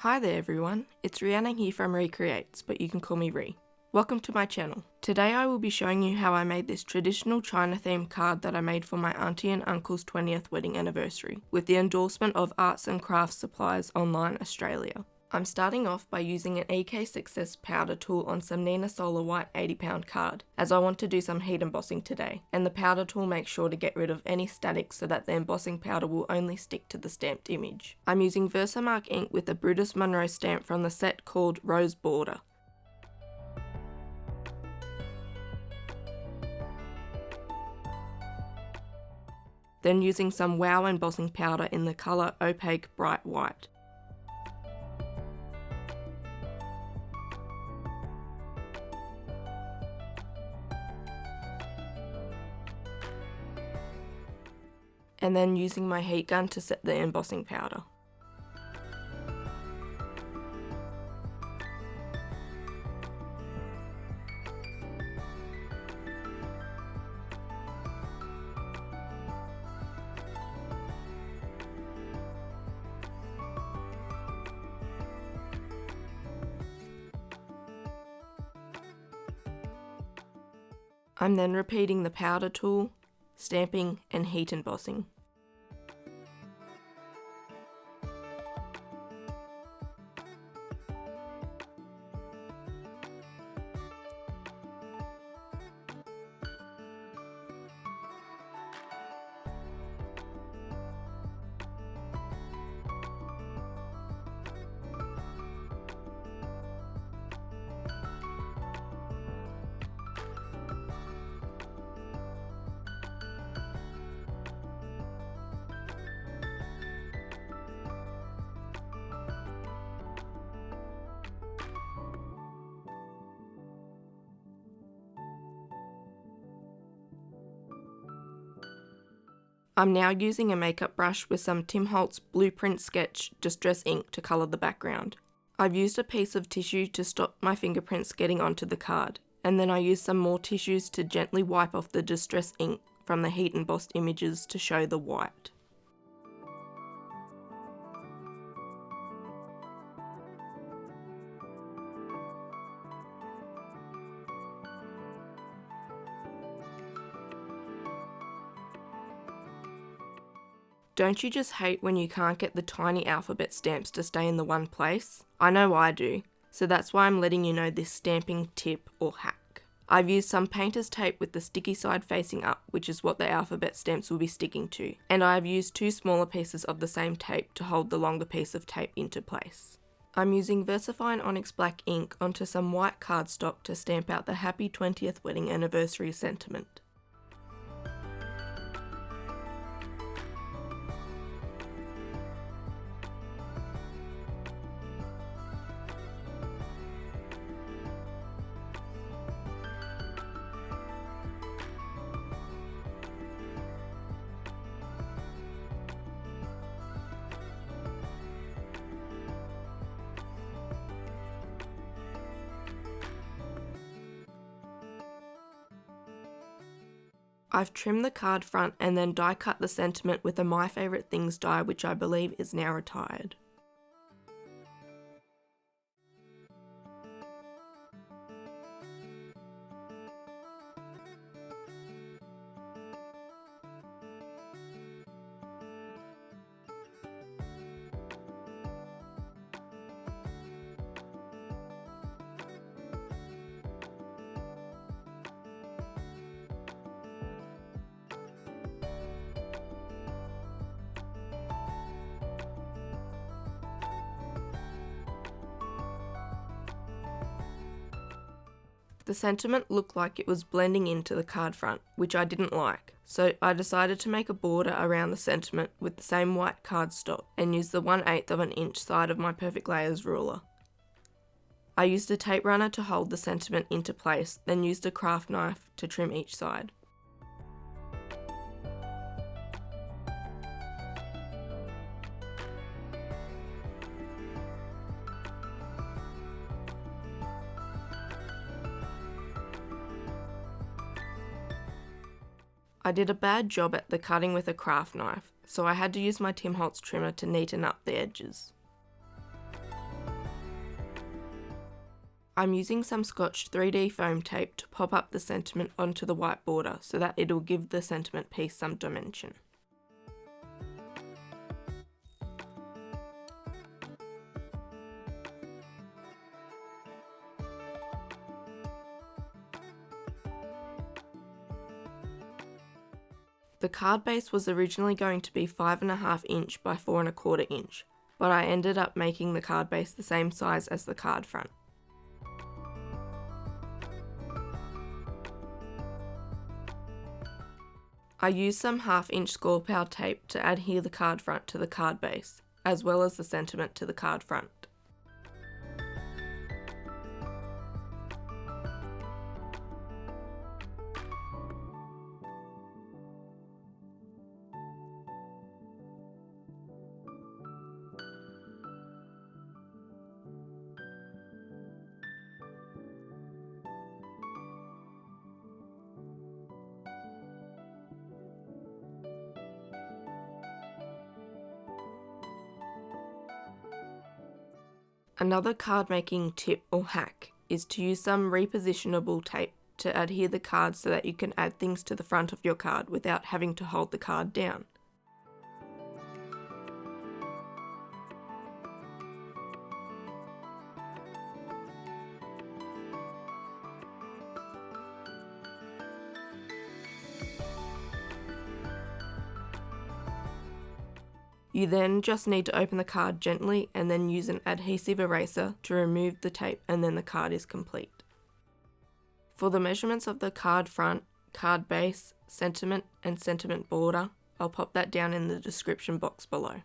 Hi there everyone, it's Rihanna here from Recreates, but you can call me Ree. Welcome to my channel. Today I will be showing you how I made this traditional China themed card that I made for my auntie and uncle's 20th wedding anniversary, with the endorsement of Arts and Crafts Supplies Online Australia. I'm starting off by using an EK Success powder tool on some Neenah Solar White 80-pound card, as I want to do some heat embossing today, and the powder tool makes sure to get rid of any static so that the embossing powder will only stick to the stamped image. I'm using Versamark ink with a Brutus Monroe stamp from the set called Rose Border. Then using some Wow embossing powder in the colour Opaque Bright White. And then using my heat gun to set the embossing powder. I'm then repeating the powder tool, stamping and heat embossing. I'm now using a makeup brush with some Tim Holtz Blueprint Sketch Distress ink to colour the background. I've used a piece of tissue to stop my fingerprints getting onto the card, and then I used some more tissues to gently wipe off the distress ink from the heat embossed images to show the white. Don't you just hate when you can't get the tiny alphabet stamps to stay in the one place? I know I do, so that's why I'm letting you know this stamping tip or hack. I've used some painter's tape with the sticky side facing up, which is what the alphabet stamps will be sticking to, and I've used two smaller pieces of the same tape to hold the longer piece of tape into place. I'm using Versafine Onyx black ink onto some white cardstock to stamp out the happy 20th wedding anniversary sentiment. I've trimmed the card front and then die cut the sentiment with a My Favourite Things die, which I believe is now retired. The sentiment looked like it was blending into the card front, which I didn't like, so I decided to make a border around the sentiment with the same white cardstock and use the 1/8 of an inch side of my Perfect Layers ruler. I used a tape runner to hold the sentiment into place, then used a craft knife to trim each side. I did a bad job at the cutting with a craft knife, so I had to use my Tim Holtz trimmer to neaten up the edges. I'm using some Scotch 3D foam tape to pop up the sentiment onto the white border so that it'll give the sentiment piece some dimension. The card base was originally going to be 5.5 inch by 4.25 inch, but I ended up making the card base the same size as the card front. I used some 1/2 inch score power tape to adhere the card front to the card base, as well as the sentiment to the card front. Another card making tip or hack is to use some repositionable tape to adhere the card so that you can add things to the front of your card without having to hold the card down. You then just need to open the card gently and then use an adhesive eraser to remove the tape, and then the card is complete. For the measurements of the card front, card base, sentiment and sentiment border, I'll pop that down in the description box below.